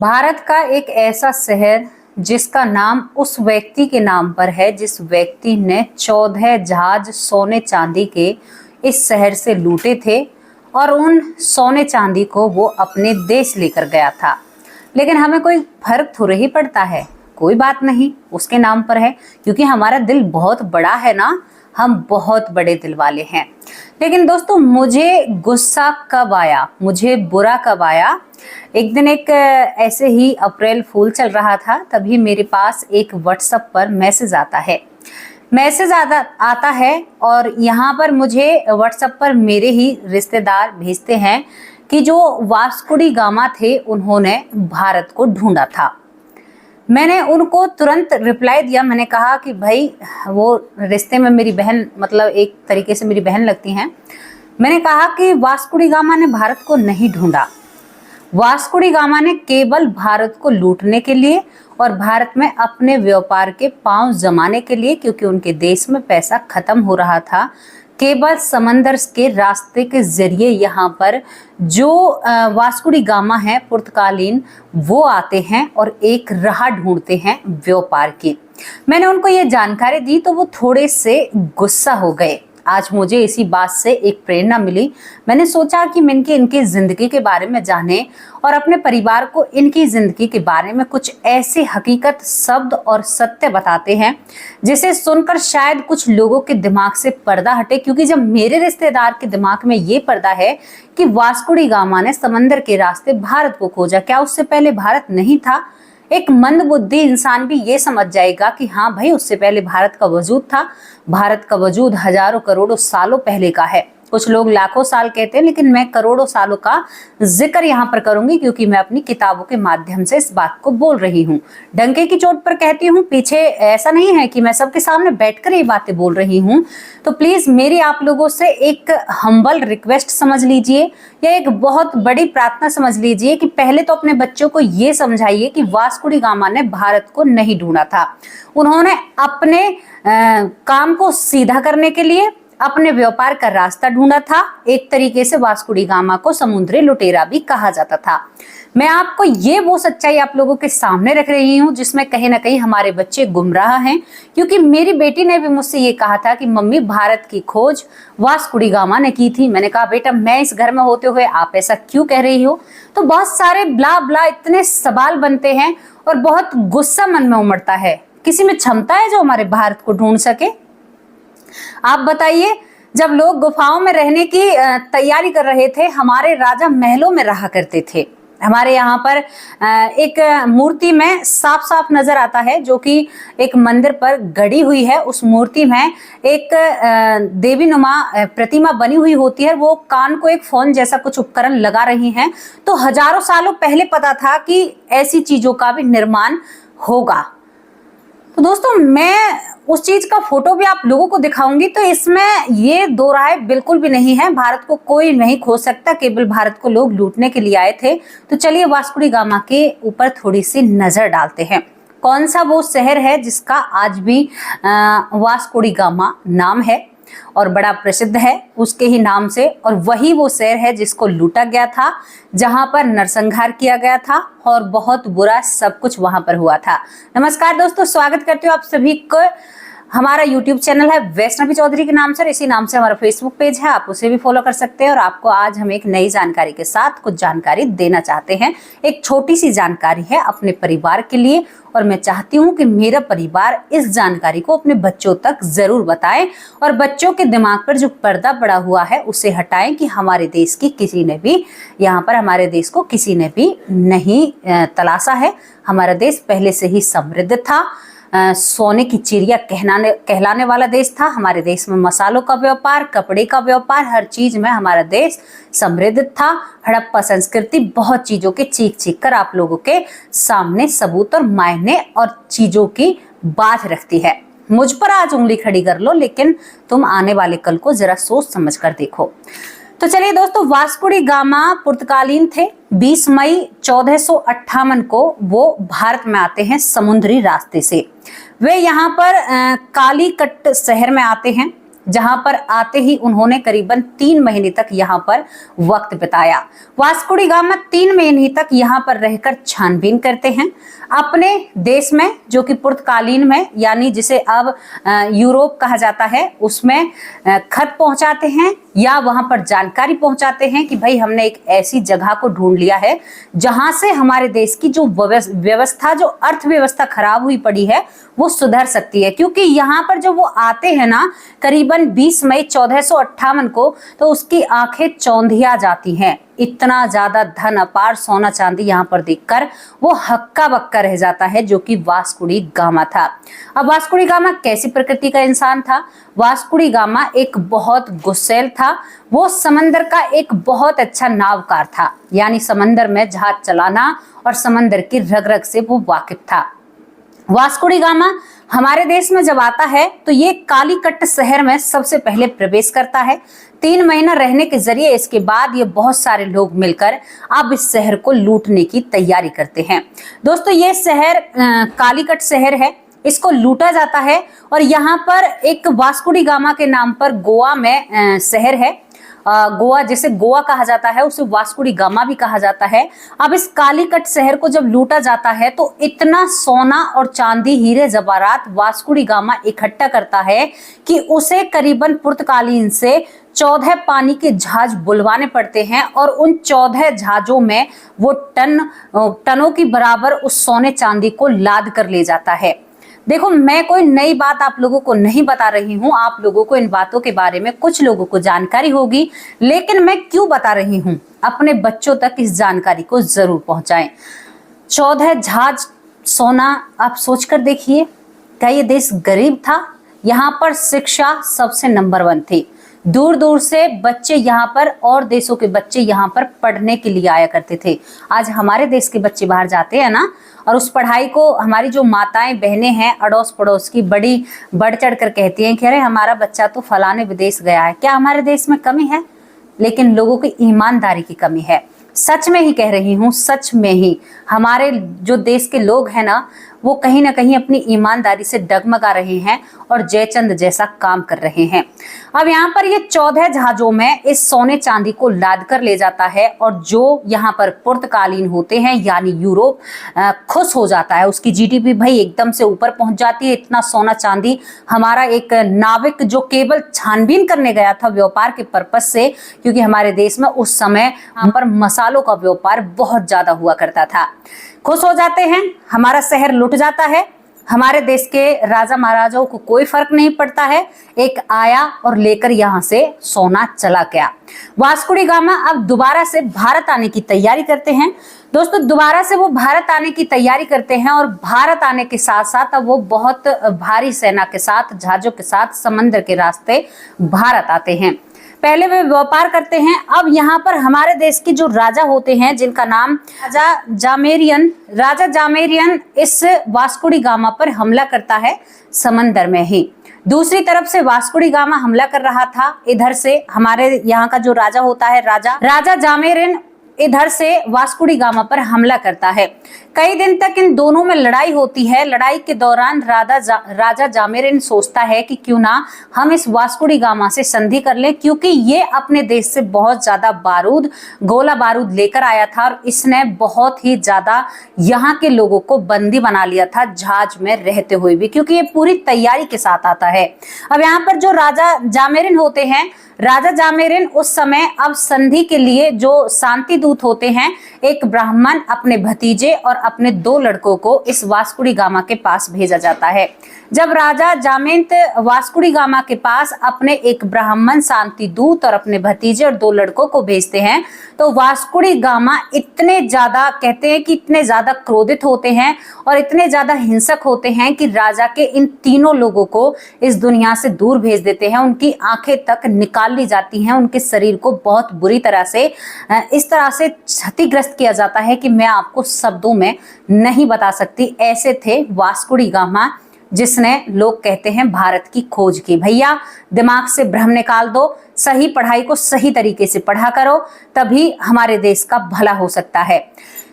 भारत का एक ऐसा शहर जिसका नाम उस व्यक्ति के नाम पर है जिस व्यक्ति ने 14 जहाज सोने चांदी के इस शहर से लूटे थे और उन सोने चांदी को वो अपने देश लेकर गया था। लेकिन हमें कोई फर्क थोड़ा ही पड़ता है। कोई बात नहीं, उसके नाम पर है, क्योंकि हमारा दिल बहुत बड़ा है ना, हम बहुत बड़े दिल वाले हैं। लेकिन दोस्तों, मुझे गुस्सा कब आया, मुझे बुरा कब आया? एक दिन एक ऐसे ही अप्रैल फूल चल रहा था, तभी मेरे पास एक व्हाट्सएप पर मैसेज आता है और यहाँ पर मुझे व्हाट्सएप पर मेरे ही रिश्तेदार भेजते हैं कि जो वास्को डी गामा थे उन्होंने भारत को ढूंढा था। मैंने उनको तुरंत रिप्लाई दिया। मैंने कहा कि भाई, वो रिश्ते में मेरी बहन, मतलब एक तरीके से मेरी बहन लगती हैं। मैंने कहा कि वास्को डी गामा ने भारत को नहीं ढूंढा। वास्को डी गामा ने केवल भारत को लूटने के लिए और भारत में अपने व्यापार के पांव जमाने के लिए, क्योंकि उनके देश में पैसा खत्म हो रहा था, केवल समंदर के रास्ते के जरिए यहाँ पर जो वास्को डी गामा है पुर्तगालीन, वो आते हैं और एक राह ढूंढते हैं व्यापार की। मैंने उनको ये जानकारी दी तो वो थोड़े से गुस्सा हो गए। आज मुझे इसी बात से एक प्रेरणा मिली। मैंने सोचा कि मैं इनकी जिंदगी के बारे में जाने और अपने परिवार को इनकी जिंदगी के बारे में कुछ ऐसे हकीकत, शब्द और सत्य बताते हैं जिसे सुनकर शायद कुछ लोगों के दिमाग से पर्दा हटे। क्योंकि जब मेरे रिश्तेदार के दिमाग में ये पर्दा है कि वास्को डी गामा ने समंदर के रास्ते भारत को खोजा, क्या उससे पहले भारत नहीं था? एक मंदबुद्धि इंसान भी ये समझ जाएगा कि हाँ भाई, उससे पहले भारत का वजूद था। भारत का वजूद हजारों करोड़ों सालों पहले का है। कुछ लोग लाखों साल कहते हैं, लेकिन मैं करोड़ों सालों का जिक्र यहाँ पर करूंगी, क्योंकि मैं अपनी किताबों के माध्यम से इस बात को बोल रही हूँ। डंके की चोट पर कहती हूँ, पीछे ऐसा नहीं है कि मैं सबके सामने बैठकर ये बातें बोल रही हूँ। तो प्लीज मेरी आप लोगों से एक हम्बल रिक्वेस्ट समझ लीजिए, या एक बहुत बड़ी प्रार्थना समझ लीजिए कि पहले तो अपने बच्चों को ये समझाइए कि वास्को डी गामा ने भारत को नहीं ढूंढा था। उन्होंने अपने काम को सीधा करने के लिए अपने व्यापार का रास्ता ढूंढा था। एक तरीके से वास्को डी गामा को समुद्री लुटेरा भी कहा जाता था। मैं आपको ये वो सच्चाई आप लोगों के सामने रख रही हूँ जिसमें कहीं ना कहीं हमारे बच्चे गुमराह हैं। क्योंकि मेरी बेटी ने भी मुझसे ये कहा था कि मम्मी, भारत की खोज वास्को डी गामा ने की थी। मैंने कहा, बेटा, मैं इस घर में होते हुए आप ऐसा क्यों कह रही हो? तो बहुत सारे ब्ला ब्ला इतने सवाल बनते हैं और बहुत गुस्सा मन में उमड़ता है। किसी में क्षमता है जो हमारे भारत को ढूंढ सके? आप बताइए, जब लोग गुफाओं में रहने की तैयारी कर रहे थे, हमारे राजा महलों में रहा करते थे। हमारे यहाँ पर एक मूर्ति में साफ साफ नजर आता है, जो कि एक मंदिर पर गड़ी हुई है। उस मूर्ति में एक देवी नुमा प्रतिमा बनी हुई होती है। वो कान को एक फोन जैसा कुछ उपकरण लगा रही हैं। तो हजारों सालों पहले पता था कि ऐसी चीजों का भी निर्माण होगा। तो दोस्तों, मैं उस चीज का फोटो भी आप लोगों को दिखाऊंगी। तो इसमें ये दो राय बिल्कुल भी नहीं है। भारत को कोई नहीं खोज सकता, केवल भारत को लोग लूटने के लिए आए थे। तो चलिए वास्को डी गामा के ऊपर थोड़ी सी नजर डालते हैं। कौन सा वो शहर है जिसका आज भी वास्को डी गामा नाम है और बड़ा प्रसिद्ध है उसके ही नाम से, और वही वो शहर है जिसको लूटा गया था, जहां पर नरसंहार किया गया था और बहुत बुरा सब कुछ वहां पर हुआ था। नमस्कार दोस्तों, स्वागत करती हूँ आप सभी को। हमारा YouTube चैनल है वैष्णवी चौधरी के नाम से, और इसी नाम से हमारा Facebook पेज है, आप उसे भी फॉलो कर सकते हैं। और आपको आज हम एक नई जानकारी के साथ कुछ जानकारी देना चाहते हैं। एक छोटी सी जानकारी है अपने परिवार के लिए, और मैं चाहती हूँ कि मेरा परिवार इस जानकारी को अपने बच्चों तक जरूर बताएं और बच्चों के दिमाग पर जो पर्दा पड़ा हुआ है उसे हटाएं कि हमारे देश की किसी ने भी, यहाँ पर हमारे देश को किसी ने भी नहीं तलाशा है। हमारा देश पहले से ही समृद्ध था, सोने की चिड़िया कहलाने वाला देश था। हमारे देश में मसालों का व्यापार, कपड़े का व्यापार, हर चीज में हमारा देश समृद्ध था। हड़प्पा संस्कृति बहुत चीजों के चीख कर आप लोगों के सामने सबूत और मायने और चीजों की बात रखती है। मुझ पर आज उंगली खड़ी कर लो, लेकिन तुम आने वाले कल को जरा सोच समझ कर देखो। तो चलिए दोस्तों, वास्को डी गामा पुर्तगालीन थे। 20 मई 1458 को वो भारत में आते हैं समुद्री रास्ते से। वे यहाँ पर कालीकट शहर में आते हैं। जहां पर आते ही उन्होंने करीबन 3 महीने तक यहाँ पर वक्त बिताया। वास्को डी गामा 3 महीने तक यहाँ पर रहकर छानबीन करते हैं अपने देश में, जो कि पुर्तगालीन में यानी जिसे अब यूरोप कहा जाता है, उसमें खत पहुंचाते हैं या वहां पर जानकारी पहुंचाते हैं कि भाई हमने एक ऐसी जगह को ढूंढ लिया है जहां से हमारे देश की जो व्यवस्था, जो अर्थव्यवस्था खराब हुई पड़ी है वो सुधर सकती है। क्योंकि यहाँ पर जब वो आते हैं ना करीबन 20 मई 1458 को, तो उसकी आंखें चौंधिया जाती हैं। इतना ज्यादा धन, अपार सोना चांदी यहाँ पर देखकर वो हक्का बक्का रह जाता है, जो कि वास्को डी गामा था। अब वास्को डी गामा कैसी प्रकृति का इंसान था? वास्को डी गामा एक बहुत गुस्सैल था। वो समंदर का एक बहुत अच्छा नावकार था, यानी समंदर में जहाज चलाना और समंदर की रग रग से वो वाकिफ था। वास्को डी गामा हमारे देश में जब आता है तो ये कालीकट शहर में सबसे पहले प्रवेश करता है। 3 महीना रहने के जरिए इसके बाद ये बहुत सारे लोग मिलकर अब इस शहर को लूटने की तैयारी करते हैं। दोस्तों, ये शहर कालीकट शहर है, इसको लूटा जाता है और यहाँ पर एक वास्को डी गामा के नाम पर गोवा में शहर है। गोवा, जिसे गोवा कहा जाता है, उसे वास्को डी गामा भी कहा जाता है। अब इस कालीकट शहर को जब लूटा जाता है तो इतना सोना और चांदी, हीरे जवाहरात वास्को डी गामा इकट्ठा करता है कि उसे करीबन पुर्तगालीन से 14 पानी के जहाज बुलवाने पड़ते हैं और उन 14 जहाजों में वो टनों की बराबर उस सोने चांदी को लाद कर ले जाता है। देखो, मैं कोई नई बात आप लोगों को नहीं बता रही हूँ, आप लोगों को इन बातों के बारे में कुछ लोगों को जानकारी होगी, लेकिन मैं क्यों बता रही हूँ, अपने बच्चों तक इस जानकारी को जरूर पहुंचाएं। 14 जहाज सोना, आप सोचकर देखिए, क्या ये देश गरीब था? यहाँ पर शिक्षा सबसे नंबर 1 थी। दूर दूर से बच्चे यहाँ पर और देशों के बच्चे यहाँ पर पढ़ने के लिए आया करते थे। आज हमारे देश के बच्चे बाहर जाते हैं ना, और उस पढ़ाई को हमारी जो माताएं बहनें हैं अड़ोस पड़ोस की बड़ी बढ़ चढ़ कर कहती हैं कि अरे हमारा बच्चा तो फलाने विदेश गया है। क्या हमारे देश में कमी है? लेकिन लोगों की ईमानदारी की कमी है। सच में ही कह रही हूँ, सच में ही हमारे जो देश के लोग हैं ना, वो कहीं ना कहीं अपनी ईमानदारी से डगमगा रहे हैं और जयचंद जैसा काम कर रहे हैं। अब यहाँ पर ये 14 जहाजों में इस सोने चांदी को लाद कर ले जाता है और जो यहाँ पर पुर्तगालीन होते हैं यानी यूरोप खुश हो जाता है। उसकी जीडीपी भाई एकदम से ऊपर पहुंच जाती है। इतना सोना चांदी हमारा एक नाविक जो केवल छानबीन करने गया था व्यापार के पर्पज से, क्योंकि हमारे देश में उस समय यहाँ पर मसालों का व्यापार बहुत ज्यादा हुआ करता था, खुश हो जाते हैं। हमारा शहर लुट जाता है। हमारे देश के राजा महाराजाओं को कोई फर्क नहीं पड़ता है, एक आया और लेकर यहाँ से सोना चला गया। वास्को डी गामा अब दोबारा से भारत आने की तैयारी करते हैं। दोस्तों, दोबारा से वो भारत आने की तैयारी करते हैं और भारत आने के साथ साथ अब वो बहुत भारी सेना के साथ, जहाजों के साथ समंदर के रास्ते भारत आते हैं। पहले वे व्यापार करते हैं। अब यहाँ पर हमारे देश के जो राजा होते हैं, जिनका नाम राजा जामेरियन इस वास्को डी गामा पर हमला करता है समंदर में ही। दूसरी तरफ से वास्को डी गामा हमला कर रहा था, इधर से हमारे यहाँ का जो राजा होता है, राजा जामेरियन इधर से वास्को डी गामा पर हमला करता है। कई दिन तक इन दोनों में लड़ाई होती है। लड़ाई के दौरान राजा जामेरिन सोचता है कि क्यों ना हम इस वास्को डी गामा से संधि कर लें, क्योंकि ये अपने देश से बहुत ज्यादा गोला बारूद लेकर आया था और इसने बहुत ही ज्यादा यहाँ के लोगों को बंदी बना लिया था जहाज में रहते हुए भी, क्योंकि ये पूरी तैयारी के साथ आता है। अब यहाँ पर जो राजा जामेरिन होते हैं, राजा जामेरिन उस समय अब संधि के लिए जो शांति दूत होते हैं, एक ब्राह्मण अपने भतीजे और अपने 2 लड़कों को इस वास्को डी गामा के पास भेजा जाता है। जब राजा जामेंत वास्को डी गामा के पास अपने एक ब्राह्मण शांति दूत और अपने भतीजे और 2 लड़कों को भेजते हैं, तो वास्को डी गामा इतने ज्यादा, कहते हैं कि इतने ज्यादा क्रोधित होते हैं और इतने ज्यादा हिंसक होते हैं कि राजा के इन तीनों लोगों को इस दुनिया से दूर भेज देते हैं। उनकी आंखें तक निकाल ली जाती हैं, उनके शरीर को बहुत बुरी तरह से इस तरह से क्षतिग्रस्त किया जाता है कि मैं आपको शब्दों में नहीं बता सकती। ऐसे थे वास्को डी गामा, जिसने, लोग कहते हैं, भारत की खोज की। भैया दिमाग से भ्रम निकाल दो, सही पढ़ाई को सही तरीके से पढ़ा करो, तभी हमारे देश का भला हो सकता है।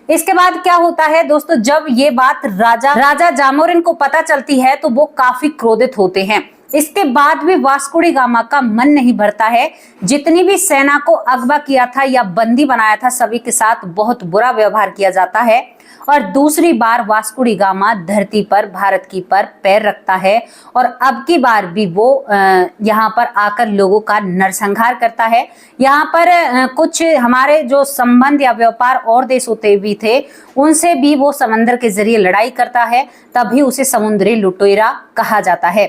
इसके बाद क्या होता है दोस्तों, जब ये बात राजा जामोरिन को पता चलती है तो वो काफी क्रोधित होते हैं इसके बाद भी वास्को डी गामा का मन नहीं भरता है। जितनी भी सेना को अगवा किया था या बंदी बनाया था, सभी के साथ बहुत बुरा व्यवहार किया जाता है। और दूसरी बार वास्को डी गामा धरती पर, भारत की पर पैर रखता है और अब की बार भी वो यहाँ पर आकर लोगों का नरसंहार करता है। यहाँ पर कुछ हमारे जो संबंध या व्यापार और देश होते भी थे, उनसे भी वो समंदर के जरिए लड़ाई करता है, तभी उसे समुद्री लुटेरा कहा जाता है।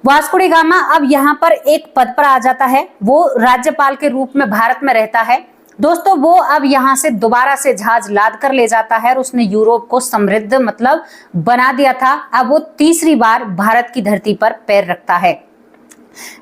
वास्को डी गामा अब यहाँ पर एक पद पर आ जाता है। वो राज्यपाल के रूप में भारत में रहता है। दोस्तों, वो अब यहाँ से दोबारा से जहाज लाद कर ले जाता है और उसने यूरोप को समृद्ध मतलब बना दिया था। अब वो तीसरी बार भारत की धरती पर पैर रखता है।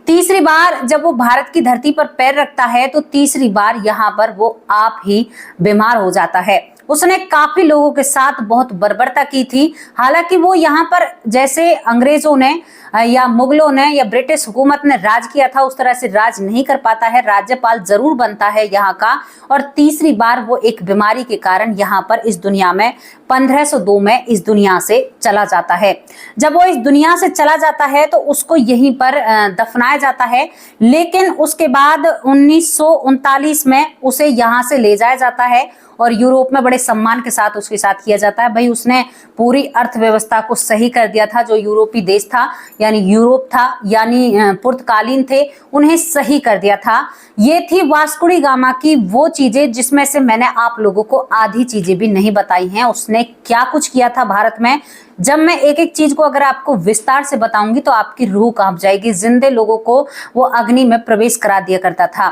तीसरी बार जब वो भारत की धरती पर पैर रखता है तो तीसरी बार यहाँ पर वो आप ही बीमार हो जाता है। उसने काफी लोगों के साथ बहुत बर्बरता की थी। हालांकि वो यहाँ पर जैसे अंग्रेजों ने या मुगलों ने या ब्रिटिश हुकूमत ने राज किया था, उस तरह से राज नहीं कर पाता है। राज्यपाल जरूर बनता है यहाँ का। और तीसरी बार वो एक बीमारी के कारण यहाँ पर इस दुनिया में 1502 में इस दुनिया से चला जाता है। जब वो इस दुनिया से चला जाता है तो उसको यहीं पर दफनाया जाता है। लेकिन उसके बाद 1939 में उसे यहाँ से ले जाया जाता है और यूरोप में बड़े सम्मान के साथ उसके साथ किया जाता है। भाई, उसने पूरी अर्थव्यवस्था को सही कर दिया था। जो यूरोपीय देश था, यानी यूरोप था, यानी पुर्तगालीन थे, उन्हें सही कर दिया था। ये थी वास्को डी गामा की वो चीजें जिसमें से मैंने आप लोगों को आधी चीजें भी नहीं बताई हैं। उसने क्या कुछ किया था भारत में। जब मैं एक एक चीज को अगर आपको विस्तार से बताऊंगी तो आपकी रूह कांप जाएगी। जिंदे लोगों को वो अग्नि में प्रवेश करा दिया करता था।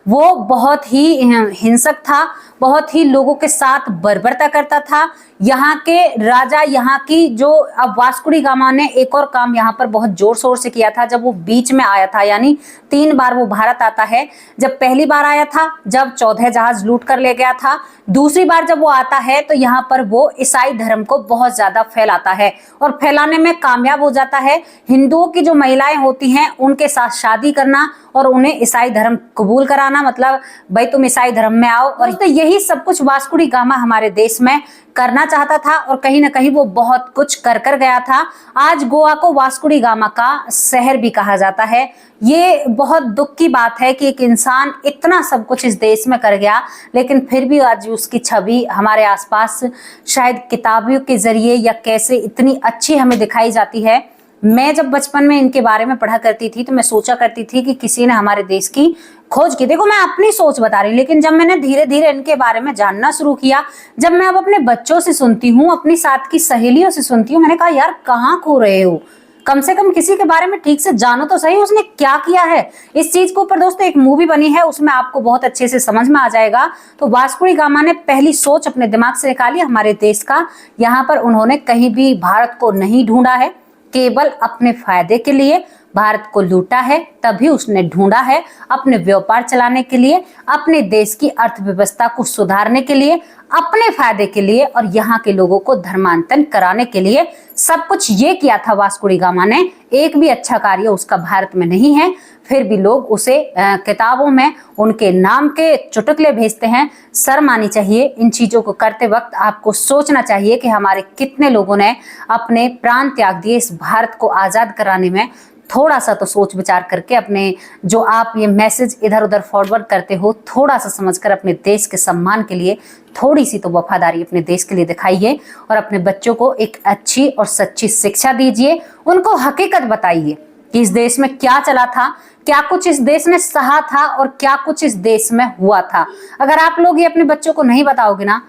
वो बहुत ही हिंसक था, बहुत ही लोगों के साथ बर्बरता करता था। यहाँ के राजा, यहाँ की जो, अब वास्को डी गामा ने एक और काम यहाँ पर बहुत जोर शोर से किया था। जब वो बीच में आया था, यानी 3 बार वो भारत आता है। जब पहली बार आया था जब 14 जहाज लूट कर ले गया था। दूसरी बार जब वो आता है तो यहाँ पर वो ईसाई धर्म को बहुत ज्यादा फैलाता है और फैलाने में कामयाब हो जाता है। हिंदुओं की जो महिलाएं होती हैं उनके साथ शादी करना और उन्हें ईसाई धर्म कबूल कराना, मतलब भाई तुम ईसाई धर्म में आओ। और तो यही सब कुछ वास्को डी गामा हमारे देश में करना चाहता था और कहीं ना कहीं वो बहुत कुछ कर गया था। आज गोवा को वास्को डी गामा का शहर भी कहा जाता है। ये बहुत दुख की बात है कि एक इंसान इतना सब कुछ इस देश में कर गया, लेकिन फिर भी आज उसकी छवि हमारे आसपास शायद किताबों के जरिए या कैसे इतनी अच्छी हमें दिखाई जाती है। मैं जब बचपन में इनके बारे में पढ़ा करती थी तो मैं सोचा करती थी कि किसी ने हमारे देश की खोज की। देखो, मैं अपनी सोच बता रही हूँ, लेकिन जब मैंने धीरे धीरे इनके बारे में जानना शुरू किया, जब मैं अब अपने बच्चों से सुनती हूँ, अपनी साथ की सहेलियों से सुनती हूँ, मैंने कहा यार कहाँ खो रहे हो, कम से कम किसी के बारे में ठीक से जानो तो सही, उसने क्या किया है। इस चीज के ऊपर दोस्तों एक मूवी बनी है, उसमें आपको बहुत अच्छे से समझ में आ जाएगा। तो वास्को डी गामा ने पहली सोच अपने दिमाग से निकाली हमारे देश का। यहाँ पर उन्होंने कहीं भी भारत को नहीं ढूंढा है, केवल अपने फायदे के लिए भारत को लूटा है। तभी उसने ढूंढा है अपने व्यापार चलाने के लिए, अपने देश की अर्थव्यवस्था को सुधारने के लिए, अपने फायदे के लिए और यहाँ के लोगों को धर्मांतरण कराने के लिए। सब कुछ ये किया था वास्को डी गामा ने। एक भी अच्छा कार्य उसका भारत में नहीं है, फिर भी लोग उसे किताबों में उनके नाम के चुटकुले भेजते हैं। शर्म आनी चाहिए इन चीजों को करते वक्त। आपको सोचना चाहिए कि हमारे कितने लोगों ने अपने प्राण त्याग दिए इस भारत को आजाद कराने में। थोड़ा सा तो सोच विचार करके अपने जो आप ये मैसेज इधर उधर फॉरवर्ड करते हो, थोड़ा सा समझकर अपने देश के सम्मान के लिए थोड़ी सी तो वफादारी अपने देश के लिए दिखाइए और अपने बच्चों को एक अच्छी और सच्ची शिक्षा दीजिए। उनको हकीकत बताइए कि इस देश में क्या चला था, क्या कुछ इस देश ने सहा था और क्या कुछ इस देश में हुआ था। अगर आप लोग ये अपने बच्चों को नहीं बताओगे ना,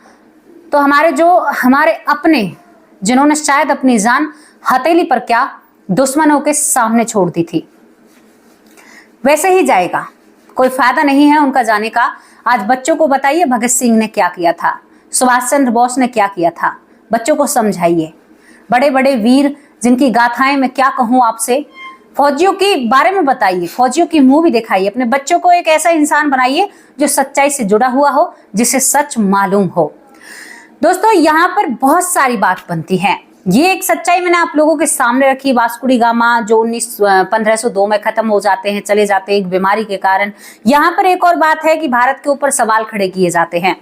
तो हमारे अपने जिन्होंने शायद अपनी जान हथेली पर क्या दुश्मनों के सामने छोड़ दी थी, वैसे ही जाएगा। कोई फायदा नहीं है उनका जाने का। आज बच्चों को बताइए भगत सिंह ने क्या किया था, सुभाष चंद्र बोस ने क्या किया था। बच्चों को समझाइए। बड़े बड़े वीर जिनकी गाथाएं मैं क्या कहूं आपसे, फौजियों के बारे में बताइए, फौजियों की मूवी दिखाइए। अपने बच्चों को एक ऐसा इंसान बनाइए जो सच्चाई से जुड़ा हुआ हो, जिसे सच मालूम हो। दोस्तों, यहाँ पर बहुत सारी बात बनती है। ये एक सच्चाई मैंने आप लोगों के सामने रखी। वास्को डी गामा जो 1502 में खत्म हो जाते हैं, चले जाते हैं एक बीमारी के कारण। यहाँ पर एक और बात है कि भारत के ऊपर सवाल खड़े किए जाते हैं।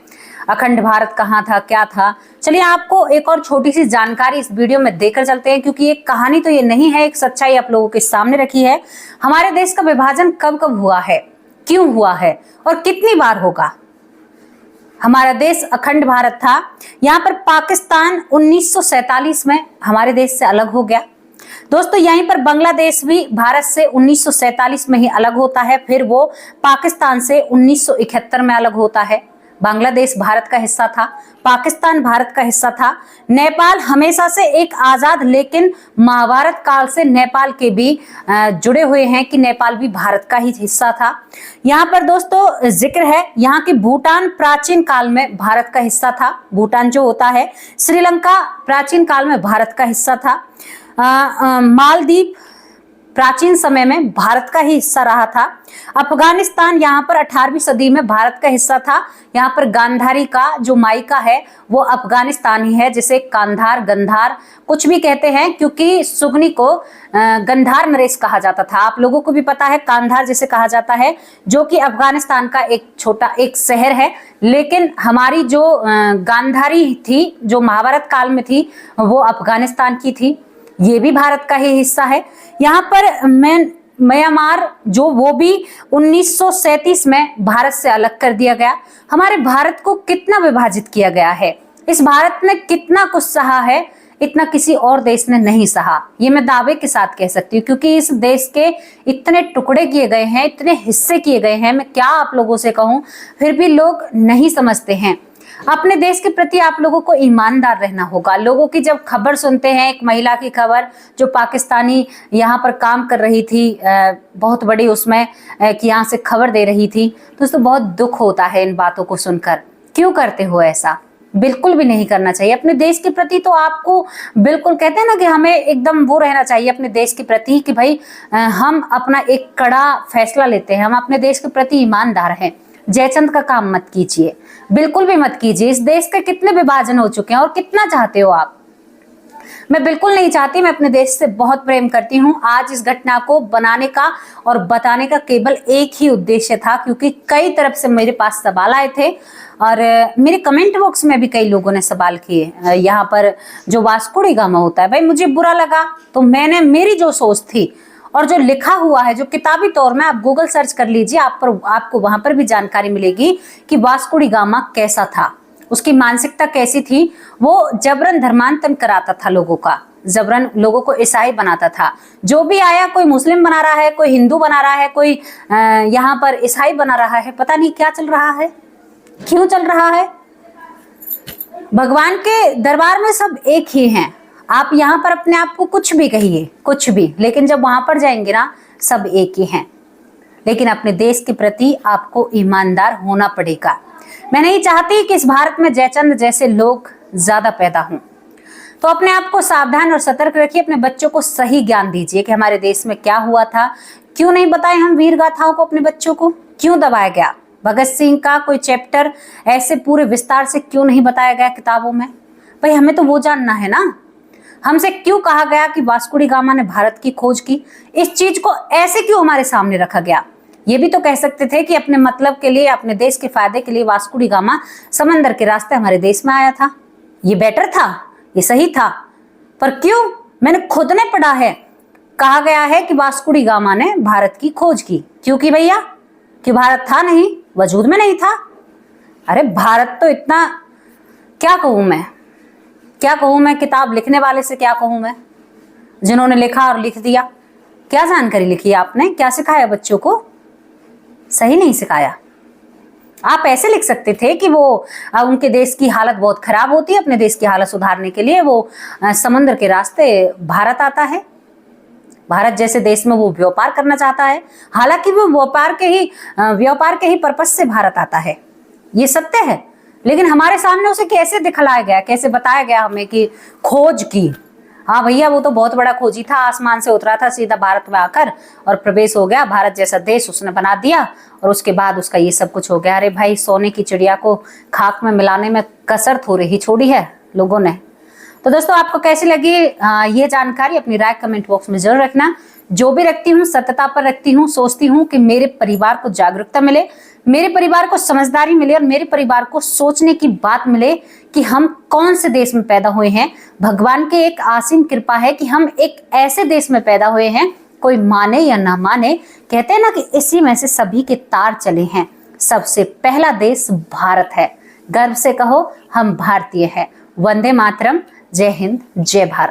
अखंड भारत कहाँ था, क्या था। चलिए आपको एक और छोटी सी जानकारी इस वीडियो में देकर चलते हैं, क्योंकि एक कहानी तो ये नहीं है, एक सच्चाई आप लोगों के सामने रखी है। हमारे देश का विभाजन कब कब हुआ है, क्यों हुआ है और कितनी बार होगा। हमारा देश अखंड भारत था। यहाँ पर पाकिस्तान 1947 में हमारे देश से अलग हो गया। दोस्तों यहीं पर बांग्लादेश भी भारत से 1947 में ही अलग होता है, फिर वो पाकिस्तान से 1971 में अलग होता है। बांग्लादेश भारत का हिस्सा था, पाकिस्तान भारत का हिस्सा था। नेपाल हमेशा से एक आजाद, लेकिन महाभारत काल से नेपाल के भी जुड़े हुए हैं कि नेपाल भी भारत का ही हिस्सा था। यहाँ पर दोस्तों जिक्र है यहाँ की भूटान प्राचीन काल में भारत का हिस्सा था। भूटान जो होता है, श्रीलंका प्राचीन काल में भारत का हिस्सा था। मालदीव प्राचीन समय में भारत का ही हिस्सा रहा था। अफगानिस्तान यहाँ पर 18वीं सदी में भारत का हिस्सा था। यहाँ पर गांधारी का जो मायका है वो अफगानिस्तान ही है, जिसे कांधार, गंधार कुछ भी कहते हैं, क्योंकि सुगनी को गंधार नरेश कहा जाता था। आप लोगों को भी पता है कांधार जिसे कहा जाता है, जो कि अफगानिस्तान का एक छोटा एक शहर है। लेकिन हमारी जो गांधारी थी, जो महाभारत काल में थी, वो अफगानिस्तान की थी। ये भी भारत का ही हिस्सा है। यहाँ पर म्यांमार जो वो भी 1937 में भारत से अलग कर दिया गया। हमारे भारत को कितना विभाजित किया गया है, इस भारत ने कितना कुछ सहा है, इतना किसी और देश ने नहीं सहा। ये मैं दावे के साथ कह सकती हूँ, क्योंकि इस देश के इतने टुकड़े किए गए हैं, इतने हिस्से किए गए हैं, मैं क्या आप लोगों से कहूँ, फिर भी लोग नहीं समझते हैं। अपने देश के प्रति आप लोगों को ईमानदार रहना होगा। लोगों की जब खबर सुनते हैं, एक महिला की खबर जो पाकिस्तानी यहाँ पर काम कर रही थी, बहुत बड़ी उसमें कि यहाँ से खबर दे रही थी, तो उसको बहुत दुख होता है इन बातों को सुनकर। क्यों करते हो ऐसा? बिल्कुल भी नहीं करना चाहिए। अपने देश के प्रति तो आपको बिल्कुल, कहते हैं ना कि हमें एकदम वो रहना चाहिए अपने देश के प्रति कि भाई हम अपना एक कड़ा फैसला लेते हैं, हम अपने देश के प्रति ईमानदार हैं। जयचंद का काम मत कीजिए, बिल्कुल भी मत कीजिए। इस देश के कितने विभाजन हो चुके हैं और कितना चाहते हो आप? मैं बिल्कुल नहीं चाहती। मैं अपने देश से बहुत प्रेम करती हूँ। आज इस घटना को बनाने का और बताने का केवल एक ही उद्देश्य था, क्योंकि कई तरफ से मेरे पास सवाल आए थे और मेरे कमेंट बॉक्स में भी कई लोगों ने सवाल किए। यहाँ पर जो वास्को डी गामा होता है, भाई मुझे बुरा लगा, तो मैंने मेरी जो सोच थी और जो लिखा हुआ है, जो किताबी तौर में आप गूगल सर्च कर लीजिए, आपको वहां पर भी जानकारी मिलेगी कि वास्को डी गामा कैसा था, उसकी मानसिकता कैसी थी। वो जबरन धर्मांतरण कराता था लोगों का, जबरन लोगों को ईसाई बनाता था। जो भी आया, कोई मुस्लिम बना रहा है, कोई हिंदू बना रहा है, कोई यहाँ पर ईसाई बना रहा है। पता नहीं क्या चल रहा है, क्यों चल रहा है। भगवान के दरबार में सब एक ही हैं। आप यहाँ पर अपने आप को कुछ भी कहिए, कुछ भी, लेकिन जब वहां पर जाएंगे ना, सब एक ही हैं। लेकिन अपने देश के प्रति आपको ईमानदार होना पड़ेगा। मैं नहीं चाहती कि इस भारत में जयचंद जैसे लोग ज्यादा पैदा हों। तो अपने आप को सावधान और सतर्क रखिए। अपने बच्चों को सही ज्ञान दीजिए कि हमारे देश में क्या हुआ था। क्यों नहीं बताए हम वीर गाथाओं को अपने बच्चों को? क्यों दबाया गया? भगत सिंह का कोई चैप्टर ऐसे पूरे विस्तार से क्यों नहीं बताया गया किताबों में? भाई हमें तो वो जानना है ना। हमसे क्यों कहा गया कि वास्को डी गामा ने भारत की खोज की? इस चीज को ऐसे क्यों हमारे सामने रखा गया? ये भी तो कह सकते थे कि अपने मतलब के लिए, अपने देश के फायदे के लिए वास्को डी गामा समंदर के रास्ते हमारे देश में आया था। ये बेटर था, ये सही था। पर क्यों? मैंने खुद ने पढ़ा है, कहा गया है कि वास्को डी गामा ने भारत की खोज की। क्यों की भैया? कि भारत था नहीं, वजूद में नहीं था। अरे भारत तो इतना, क्या कहूं मैं, क्या कहूं मैं, किताब लिखने वाले से क्या कहूं मैं, जिन्होंने लिखा और लिख दिया। क्या जानकारी लिखी आपने? क्या सिखाया बच्चों को? सही नहीं सिखाया। आप ऐसे लिख सकते थे कि वो उनके देश की हालत बहुत खराब होती है, अपने देश की हालत सुधारने के लिए वो समुद्र के रास्ते भारत आता है। भारत जैसे देश में वो व्यापार करना चाहता है, हालांकि वो व्यापार के ही पर्पस से भारत आता है, ये सत्य है। लेकिन हमारे सामने उसे कैसे दिखलाया गया, कैसे बताया गया हमें कि खोज की। हाँ भैया, वो तो बहुत बड़ा खोजी था, आसमान से उतरा था, सीधा भारत में आकर और प्रवेश हो गया। भारत जैसा देश उसने बना दिया और उसके बाद उसका ये सब कुछ हो गया। अरे भाई, सोने की चिड़िया को खाक में मिलाने में कसर थोड़ी ही छोड़ी है लोगों ने। तो दोस्तों, आपको कैसी लगी ये जानकारी? अपनी राय कमेंट बॉक्स में जरूर रखना। जो भी रखती हूँ सत्यता पर रखती हूँ, सोचती हूँ कि मेरे परिवार को जागरूकता मिले, मेरे परिवार को समझदारी मिले और मेरे परिवार को सोचने की बात मिले कि हम कौन से देश में पैदा हुए हैं। भगवान की एक असीम कृपा है कि हम एक ऐसे देश में पैदा हुए हैं, कोई माने या ना माने, कहते हैं ना कि इसी में से सभी के तार चले हैं। सबसे पहला देश भारत है। गर्व से कहो हम भारतीय हैं। वंदे मातरम। जय हिंद, जय भारत।